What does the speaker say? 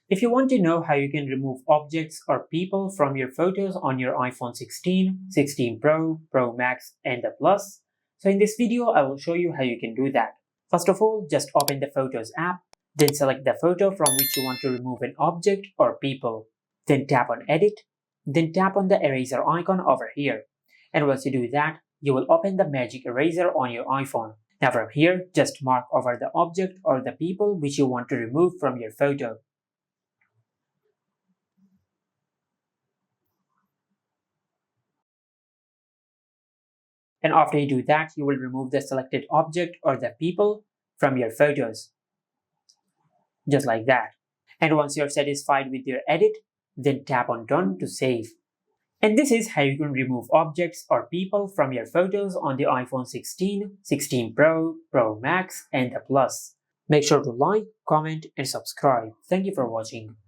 If you want to know how you can remove objects or people from your photos on your iPhone 16, 16 Pro, Pro Max, and the Plus, so in this video I will show you how you can do that. First of all, just open the Photos app, then select the photo from which you want to remove an object or people. Then tap on Edit, then tap on the eraser icon over here. And once you do that, you will open the magic eraser on your iPhone. Now from here, just mark over the object or the people which you want to remove from your photo. And after you do that, you will remove the selected object or the people from your photos. Just like that. And once you're satisfied with your edit, then tap on Done to save. And this is how you can remove objects or people from your photos on the iPhone 16, 16 Pro, Pro Max, and the Plus. Make sure to like, comment, and subscribe. Thank you for watching.